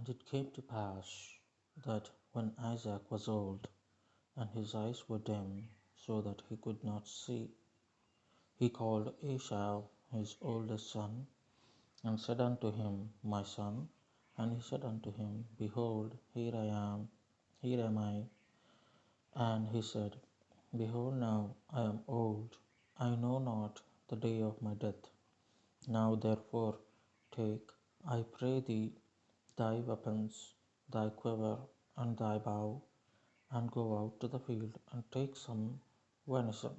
And it came to pass that when Isaac was old, and his eyes were dim, so that he could not see, he called Esau his oldest son, and said unto him, My son. And he said unto him, Behold, here am I. And he said, Behold, now I am old, I know not the day of my death. Now therefore take, I pray thee, thy weapons, thy quiver, and thy bow, and go out to the field, and take some venison,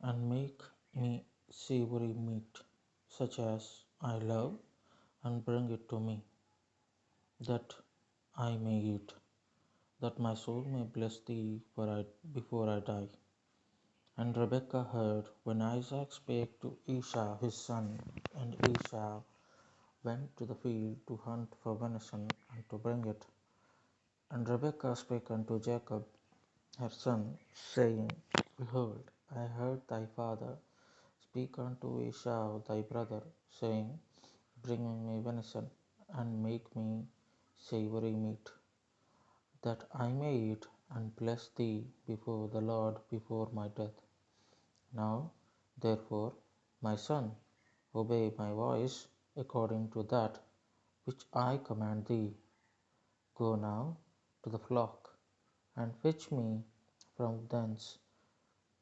and make me savory meat, such as I love, and bring it to me, that I may eat, that my soul may bless thee before I die. And Rebekah heard when Isaac spake to Esau his son, and Esau went to the field to hunt for venison, and to bring it. And Rebekah spake unto Jacob her son, saying, Behold, I heard thy father speak unto Esau thy brother, saying, Bring me venison, and make me savory meat, that I may eat and bless thee before the Lord before my death. Now, therefore, my son, obey my voice according to that which I command thee. Go now to the flock, and fetch me from thence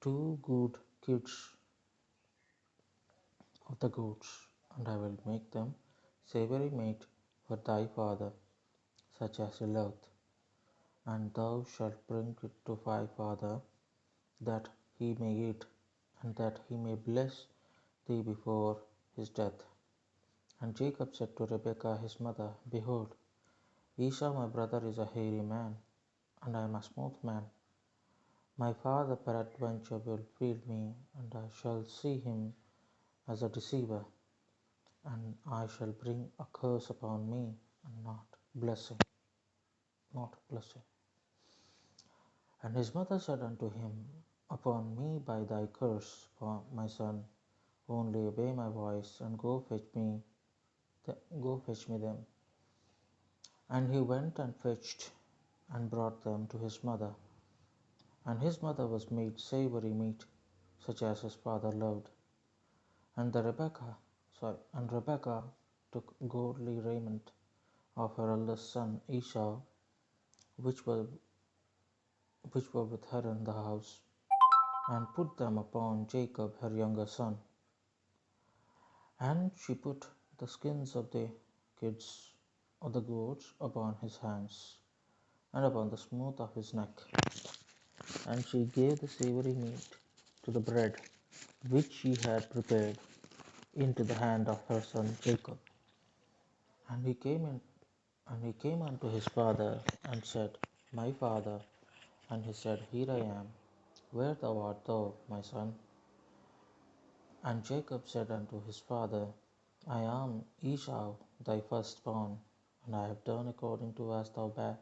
2 good kids of the goats, and I will make them savory meat for thy father, such as he loveth. And thou shalt bring it to thy father, that he may eat, and that he may bless thee before his death. And Jacob said to Rebekah his mother, Behold, Esau my brother is a hairy man, and I am a smooth man. My father peradventure will feed me, and I shall see him as a deceiver, and I shall bring a curse upon me, and not blessing. And his mother said unto him, Upon me by thy curse, for my son, only obey my voice, and go fetch me them. And he went and fetched, and brought them to his mother. And his mother was made savory meat, such as his father loved. And Rebekah took goodly raiment of her eldest son Esau, which were with her in the house, and put them upon Jacob her younger son. And she put the skins of the kids of the goats upon his hands, and upon the smooth of his neck. And she gave the savory meat to the bread which she had prepared into the hand of her son Jacob. And he came unto his father, and said, My father. And he said, Here I am. Where art thou, my son? And Jacob said unto his father, I am Esau thy firstborn, and I have done according to as thou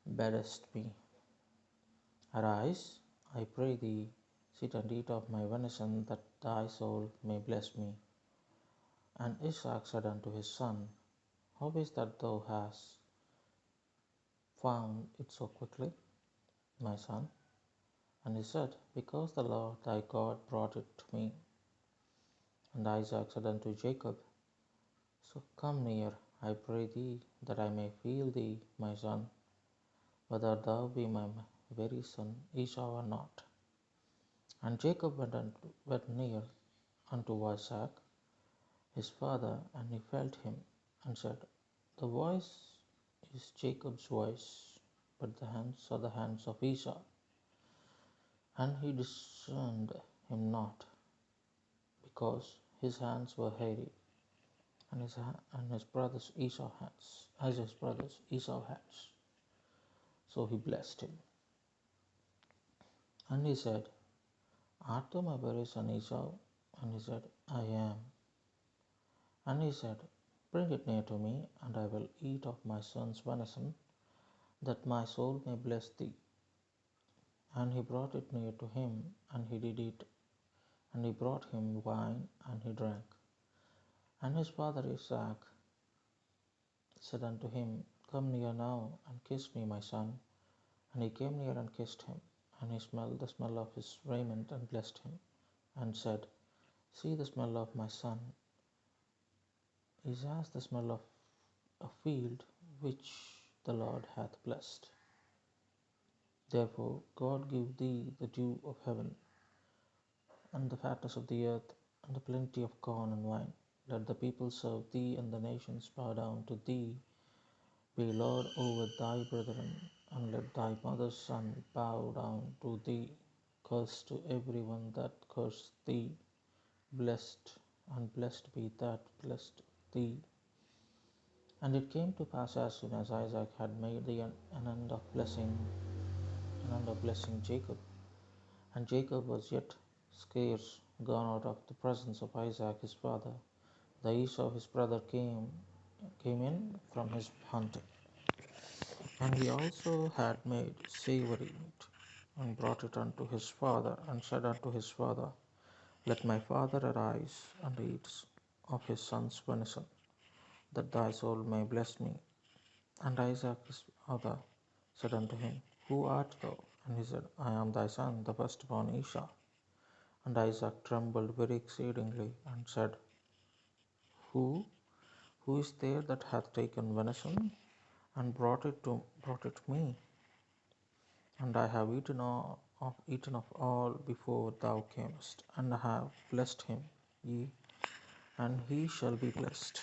badest me. Arise, I pray thee, sit and eat of my venison, that thy soul may bless me. And Isaac said unto his son, How is that thou hast found it so quickly, my son? And he said, Because the Lord thy God brought it to me. And Isaac said unto Jacob, So come near, I pray thee, that I may feel thee, my son, whether thou be my very son Esau or not. And Jacob went near unto Isaac his father, and he felt him, and said, The voice is Jacob's voice, but the hands are the hands of Esau. And he discerned him not, because his hands were hairy, and his brothers Esau hands. So he blessed him. And he said, Art thou my very son Esau? And he said, I am. And he said, Bring it near to me, and I will eat of my son's venison, that my soul may bless thee. And he brought it near to him, and he did eat. And he brought him wine, and he drank. And his father Isaac said unto him, Come near now, and kiss me, my son. And he came near and kissed him. And he smelled the smell of his raiment, and blessed him, and said, See, the smell of my son is as the smell of a field which the Lord hath blessed. Therefore God give thee the dew of heaven, and the fatness of the earth, and the plenty of corn and wine. Let the people serve thee, and the nations bow down to thee. Be Lord over thy brethren, and let thy mother's son bow down to thee. Curse to every one that cursed thee. Blessed, and blessed be that blessed thee. And it came to pass, as soon as Isaac had made an end of blessing Jacob, and Jacob was yet scarce gone out of the presence of Isaac his father, the Esau his brother came in from his hunting. And he also had made savory meat, and brought it unto his father, and said unto his father, Let my father arise, and eat of his son's venison, that thy soul may bless me. And Isaac his father said unto him, Who art thou? And he said, I am thy son, the firstborn Esau. And Isaac trembled very exceedingly, and said, Who? Who is there that hath taken venison, and brought it me? And I have eaten of all before thou camest, and have blessed him, and he shall be blessed.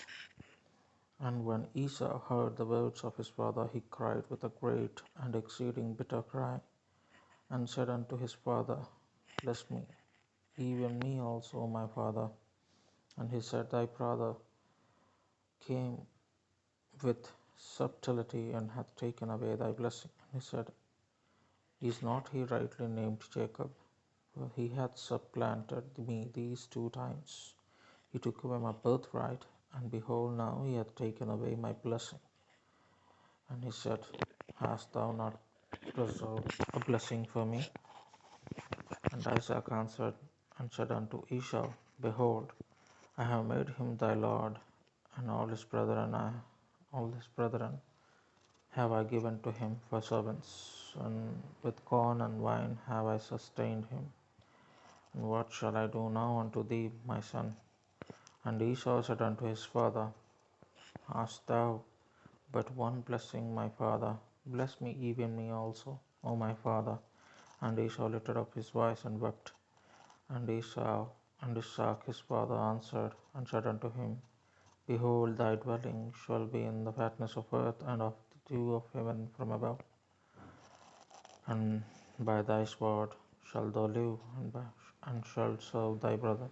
And when Esau heard the words of his father, he cried with a great and exceeding bitter cry, and said unto his father, Bless me, even me also, my father. And he said, Thy brother came with subtlety, and hath taken away thy blessing. And he said, Is not he rightly named Jacob? For he hath supplanted me these 2 times. He took away my birthright, and behold, now he hath taken away my blessing. And he said, Hast thou not reserved a blessing for me? And Isaac answered and said unto Esau, Behold, I have made him thy lord, and all his brethren have I given to him for servants, and with corn and wine have I sustained him. And what shall I do now unto thee, my son? And Esau said unto his father, Hast thou but one blessing, my father? Bless me, even me also, O my father. And Esau lifted up his voice and wept. And Isaac his father answered and said unto him, Behold, thy dwelling shall be in the fatness of earth, and of the dew of heaven from above. And by thy sword shalt thou live, and shalt serve thy brother.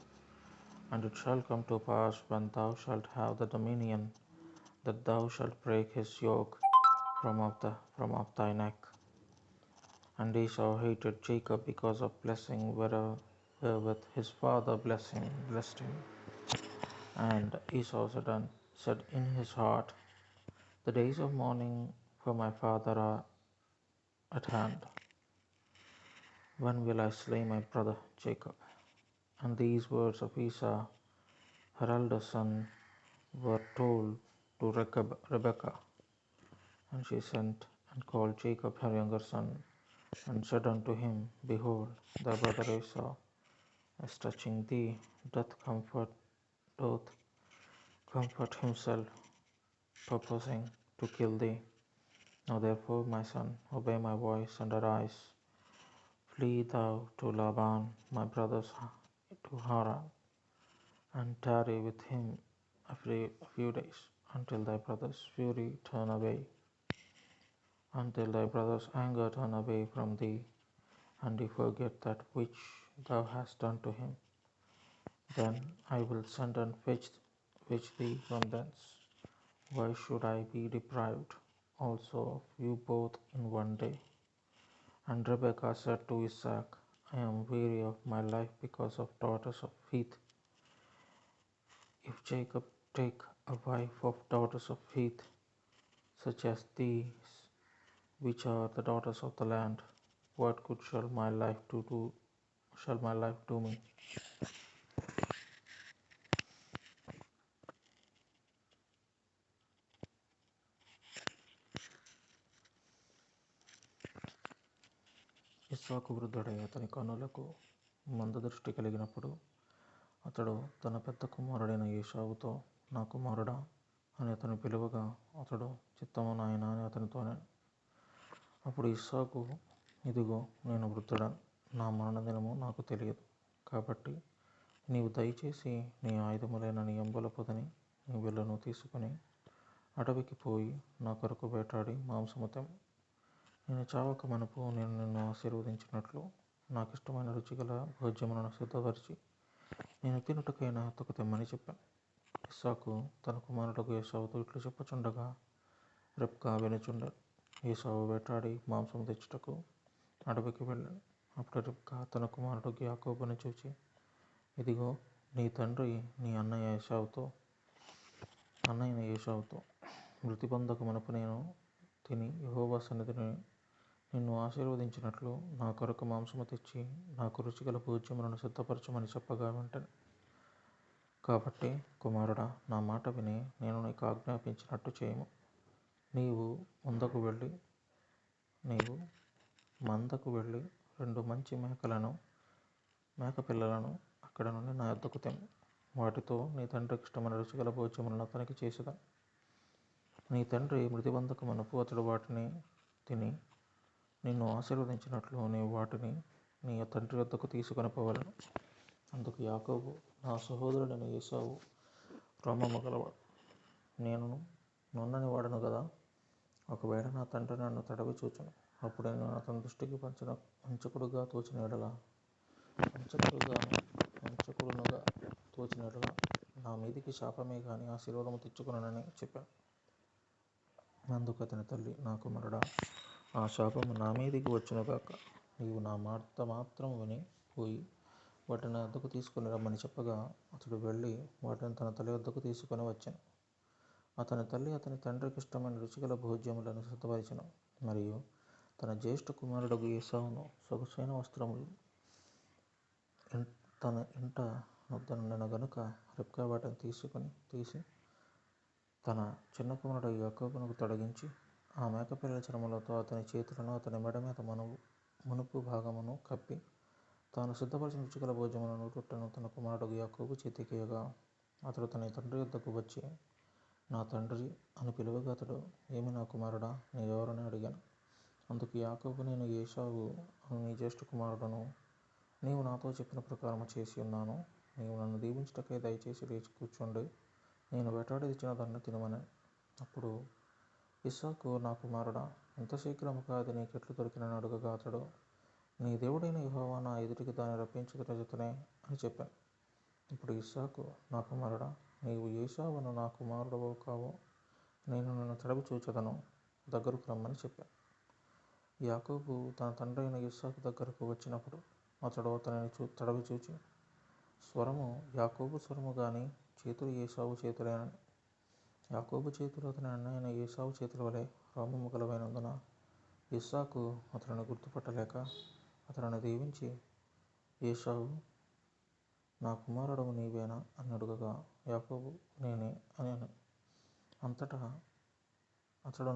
And it shall come to pass, when thou shalt have the dominion, that thou shalt break his yoke from off thy neck. And Esau hated Jacob because of blessing wherewith his father blessed him. And Esau said in his heart, The days of mourning for my father are at hand. When will I slay my brother Jacob? And these words of Esau, her elder son, were told to Rebekah. And she sent and called Jacob her younger son, and said unto him, Behold, thy brother Esau is touching thee, doth comfort himself, purposing to kill thee. Now therefore, my son, obey my voice, and arise. Flee thou to Laban, my brother's, to Haran, and tarry with him a few days, until thy brother's fury turn away, until thy brother's anger turn away from thee, and he forget that which thou hast done to him. Then I will send and fetch thee from thence. Why should I be deprived also of you both in one day? And Rebekah said to Isaac, I am weary of my life because of daughters of Heth. If Jacob take a wife of daughters of Heth, such as these, which are the daughters of the land, what good shall my life do me? ఇస్సాకు వృద్ధుడై అతని కన్నులకు మందదృష్టి కలిగినప్పుడు అతడు తన పెద్ద కుమారుడైన ఏశావుతో, నా కుమారుడా అని అతను పిలువగా, అతడు చిత్తము నాయనా అని అతనితో నేను. అప్పుడు ఇస్సాకు, ఇదిగో నేను వృద్ధుడను, నా మరణదినము నాకు తెలియదు, కాబట్టి నీవు దయచేసి నీ ఆయుధములైన నీ ఎంబుల పొదని నీ విల్లును తీసుకుని అడవికి పోయి నా కొరకు వేటాడి మాంసము తెమ్ము. నేను చావక మనపు నేను నిన్ను ఆశీర్వదించినట్లు నాకిష్టమైన రుచిగల భోజ్యములను సిద్ధపరిచి నేను తినుటకై నా యొద్దకు తెమ్మని చెప్పాను. ఇస్సాకు తన కుమారుడుకు ఏశావుతో ఇట్లు చెప్పుచుండగా రెబ్కా వినుచుండెను. ఏశావు వేటాడి మాంసము తెచ్చుటకు అడవికి వెళ్ళాను. అప్పుడు రెబ్కా తన కుమారుడు యాకోబుని చూచి, ఇదిగో నీ తండ్రి నీ అన్నయ్యైన ఏశావుతో మృతిపొందక మునుపు నేను తిని యెహోవా సన్నిధిని నిన్ను ఆశీర్వదించినట్లు నా కొరకు మాంసము తెచ్చి నాకు రుచిగల భోజ్యములను సిద్ధపరచమని చెప్పగా వింటను. కాబట్టి కుమారుడా, నా మాట విని నేను నీకు ఆజ్ఞాపించినట్టు చేయము. నీవు మందకు వెళ్ళి 2 మంచి మేకపిల్లలను అక్కడ నుండి నా యొద్దకు తెమ్ము. వాటితో నీ తండ్రికి ఇష్టమైన రుచిగల భోజ్యములను అతనికి చేసేదను. నీ తండ్రి మృతిపొందక మునుపు అతడు వాటిని తిని నిన్ను ఆశీర్వదించినట్లు నీవు వాటిని నీ తండ్రి వద్దకు తీసుకొని పోవలను. అందుకు యాకోబు, నా సహోదరుడైన ఏశావు రోమము గలవాడు, నేను నున్నని వాడను గదా. ఒకవేళ నా తండ్రి నన్ను తడవి చూచును, అప్పుడు నేను అతని దృష్టికి వంచకుడుగా తోచిన ఎడల నా మీదికి శాపమే గాని ఆశీర్వాదము తెచ్చుకొననని చెప్పాను. అందుకు అతని తల్లి, నా కుమారుడా, ఆ శాపము నా మీదికి వచ్చునుగాక. నీవు నా మాట మాత్రం విని పోయి వాటిని నా వద్దకు తీసుకుని రమ్మని చెప్పగా అతడు వెళ్ళి వాటిని తన తల్లి వద్దకు తీసుకొని వచ్చాను. అతని తల్లి అతని తండ్రికి ఇష్టమైన రుచిగల భోజ్యములను సిద్ధపరిచెను. మరియు తన జ్యేష్ఠ కుమారుడగు ఏశావును సొగసైన వస్త్రములు తన ఇంట నొద్దనుండెను గనుక రెబ్కా వాటిని తీసి తన చిన్న కుమారుడు యాకోబునకు తొడిగించి ఆ మేకపిల్లల చర్మములతో అతని చేతులను అతని మెడ మీద మునుపు భాగమును కప్పి తాను సిద్ధపరిచిన రుచిగల భోజ్యములను రొట్టెను తన కుమారుడు యాకోబు చేతికియగా అతడు తన తండ్రి వద్దకు వచ్చి, నా తండ్రి అని పిలువగా అతడు, ఏమి నా కుమారుడా, నీవెవరని అడిగాను. అందుకు యాకోబు, నేను ఏశావు అను నీ జ్యేష్ఠ కుమారుడను. నీవు నాతో చెప్పిన ప్రకారము చేసి ఉన్నాను. నీవు నన్ను దీవించుటకై దయచేసి లేచి కూర్చుండి నేను వేటాడి తెచ్చిన దాన్ని తినమని. అప్పుడు ఇస్సాకు, నా కుమారుడా, ఇంత శీఘ్రముగా అది నీకెట్లు దొరికినని అడుగగా అతడు, నీ దేవుడైన యెహోవా నా ఎదుటికి దాన్ని రప్పించుటనే అని చెప్పాను. ఇప్పుడు ఇస్సాకు, నా కుమారుడా, నీవు ఏశావును నా కుమారుడవు కావు, నేను నిన్ను తడవి చూచెదను, దగ్గరకు రమ్మని చెప్పాను. యాకోబు తన తండ్రి అయిన ఇస్సాకు దగ్గరకు వచ్చినప్పుడు అతడు అతనిని తడవి చూచి, స్వరము యాకోబు స్వరము గాని చేతులు ఏశావు చేతులేనని. యాకోబు చేతులు అతని అన్నయ్యైన ఏశావు చేతుల వలె రోమము గలవైనందున ఇస్సాకు అతనిని గుర్తుపట్టలేక అతనిని దీవించి, ఏశావు, నా కుమారుడవు నీవేనా అని అడుగగా యాకోబు, నేనే అని. అంతటా అతడు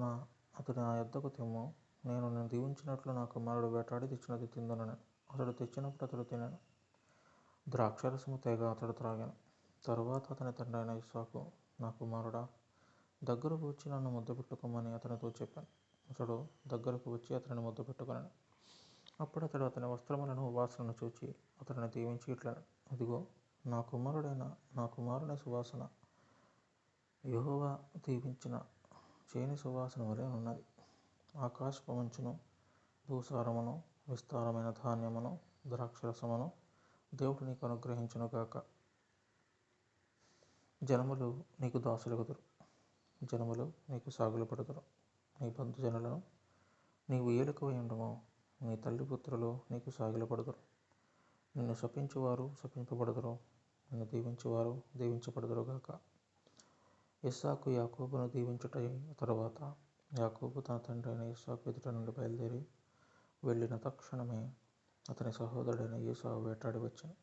నా యొద్దకు తెమ్ము, నేను నిన్ను దీవించినట్లు నా కుమారుడు వేటాడి తెచ్చినది తిందునని. అతడు తెచ్చినప్పుడు అతడు తినెను. ద్రాక్షరసము తేగా అతడు త్రాగెను. తరువాత అతని తండ్రి అయిన ఇస్సాకు, నా కుమారుడా, దగ్గరకు వచ్చి నన్ను ముద్దు పెట్టుకోమని అతనితో చెప్పాను. అతడు దగ్గరకు వచ్చి అతనిని ముద్దు పెట్టుకొనెను. అప్పుడు అతడు అతని వస్త్రములను వాసనను చూచి అతనిని దీవించి ఇట్లనెను, ఇదిగో నా కుమారుని సువాసన యెహోవా దీవించిన చేని సువాసన వలె ఉన్నది. ఆకాశపు మంచును, భూసారమును, విస్తారమైన ధాన్యమును, ద్రాక్షరసమును దేవుడు నీకు అనుగ్రహించునుగాక. జనములు నీకు దాసులగుదురు, జనములు నీకు సాగులు పడుదురు. నీ బంధుజనులను నీవు ఏలుకవై ఉండుము. నీ తల్లి పుత్రులు నీకు సాగిలపడుదురు. నిన్ను శపించువారు శపింపబడుదురు, నిన్ను దీవించువారు దీవించబడుదురుగాక. ఇస్సాకు యాకోబును దీవించుట తరువాత యాకోబు తన తండ్రి అయిన ఇస్సాకు ఎదుట నుండి బయలుదేరి వెళ్ళిన తక్షణమే అతని సహోదరుడైన ఏశావు వేటాడి వచ్చెను.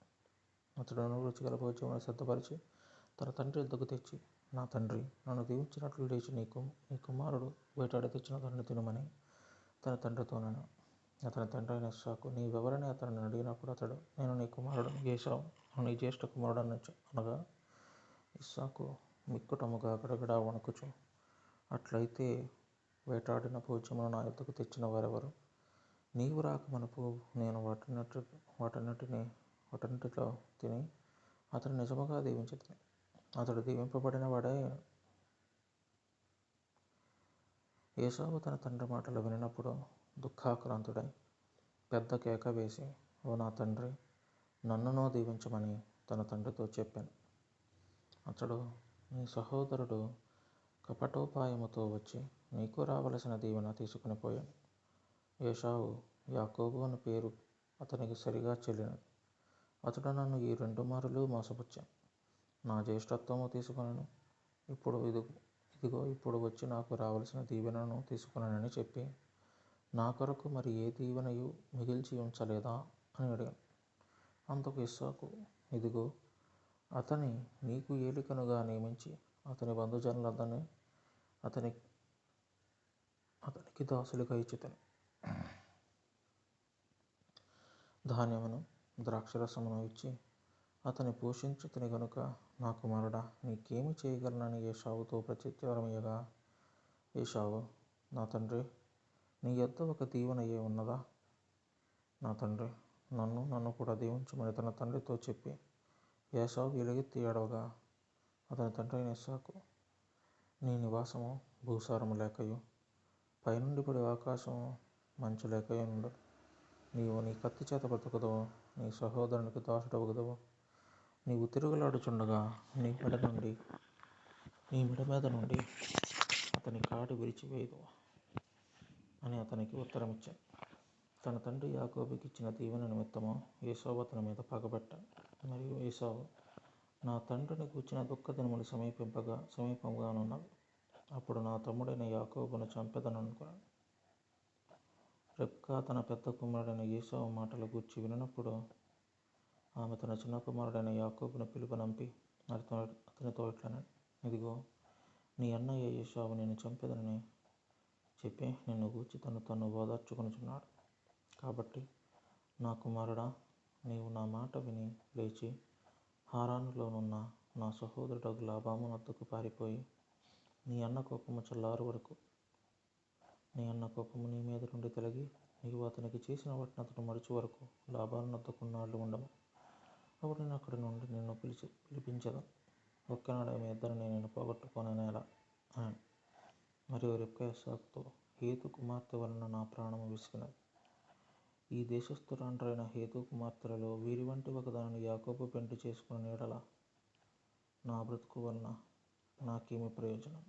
అతడును రుచిగల భోజ్యమును సిద్ధపరిచి తన తండ్రి వద్దకు తెచ్చి, నా తండ్రి నన్ను దీవించినట్లు లేచి నీ కుమారుడు వేటాడి తెచ్చిన దానిని తినుమని తన తండ్రితో నేను. అతని తండ్రి అయిన ఇస్సాకు నీవెవరని అతనిని అడిగినప్పుడు అతడు నేను నీ కుమారుడు ఏశావు, నీ జ్యేష్ఠ కుమారుడు అనగా ఇస్సాకు మిక్కుటముగా గడగడా వణుకుచు అట్లయితే వేటాడిన భోజ్యమును నా యొద్దకు తెచ్చిన వారెవరు? నీవు రాక మనపు నేను వాటన్నిటిలో తిని అతడు నిజముగా దీవించి అతడు దీవింపబడిన వాడే. ఏసావు తన తండ్రి మాటలు వినినప్పుడు దుఃఖాక్రాంతుడై పెద్ద కేక వేసి ఓ నా తండ్రి, నన్నునో దీవించమని తన తండ్రితో చెప్పాను. అతడు నీ సహోదరుడు కపటోపాయముతో వచ్చి నీకు రావలసిన దీవెన తీసుకుని పోయాడు. ఏశావు యాకోబు అని పేరు అతనికి సరిగా చెల్లినది. అతడు నన్ను ఈ 2 మారులు మోసపుచ్చాను. నా జ్యేష్ఠత్వము తీసుకొనను. ఇప్పుడు వచ్చి నాకు రావలసిన దీవెనను తీసుకున్నానని చెప్పి నా కొరకు మరి ఏ దీవెనయు మిగిల్చి ఉంచలేదా అని అడిగాను. అందుకు ఇస్సాకు ఇదిగో అతని నీకు ఏలికనుగా నియమించి అతని బంధుజనులందరినీ అతనికి దాసులుగా ఇచ్చితిని. ధాన్యమును ద్రాక్షరసమును ఇచ్చి అతని పోషించుతిని గనుక నా కుమారుడా నీకేమి చేయగలనని ఏశావుతో ప్రత్యుత్తరమియ్యగా ఏశావు నా తండ్రి, నీ యొద్ద ఒక దీవెనయే ఉన్నదా? నా తండ్రి నన్ను కూడా దీవించమని తన తండ్రితో చెప్పి ఏశావు ఎలుగెత్తి ఏడవగా అతని తండ్రి అయిన ఇస్సాకు నీ నివాసము భూసారము లేకయు పైనుండి పడి ఆకాశము మంచు లేకయు నుండు. నీవు నీ కత్తి చేత బ్రతుకుదవు, నీ సహోదరునికి దాసుడవుగదవు. నీవు తిరుగులాడుచుండగా నీ మెడ మీద నుండి అతని కాడి విరిచివేయుదువు అని అతనికి ఉత్తరమిచ్చాను. తన తండ్రి యాకోబుకి ఇచ్చిన దీవెన నిమిత్తము ఏశావు అతని మీద పగబట్టాడు. మరియు ఏశావు నా తండ్రిని గూర్చిన దుఃఖదినములు సమీపముగానున్నవి. అప్పుడు నా తమ్ముడైన యాకోబును చంపెదననుకున్నాను. రెబ్కా తన పెద్ద కుమారుడైన ఏశావు మాటల గూర్చి వినినప్పుడు ఆమె తన చిన్న కుమారుడైన యాకోబును పిలువనంపి అతనితో ఇట్లనెను, ఇదిగో నీ అన్నయ్య ఏశావు నేను చంపెదనని చెప్పి నిన్ను గూర్చి తన్ను ఓదార్చుకొనుచున్నాడు. కాబట్టి నా కుమారుడా, నీవు నా మాట విని లేచి హారానులోనున్న నా సహోదరుడగు లాబాను వద్దకు పారిపోయి నీ అన్న కోపము చల్లారు వరకు నీ అన్న కోపము నీ మీద నుండి తొలగి నీవు అతనికి చేసిన వాటిని అతడు మరచు వరకు లాబాను వద్దకున్నాళ్ళు ఉండము. అప్పుడు నేను అక్కడి నుండి నిన్ను పిలిపించదు. ఒక్కనాడే మీ ఇద్దరిని నేను పోగొట్టుకొననేలా అని. మరియు రెబ్కా ఇస్సాకుతో హేతు కుమార్తె వలన నా ప్రాణము విసిగినది. ఈ దేశస్థురాండ్రైన హేతు కుమార్తెలలో వీరి వంటి ఒకదానిని యాకోబు పెండ్లి చేసుకుని నీడల నా బ్రతుకు వలన నాకేమి ప్రయోజనం?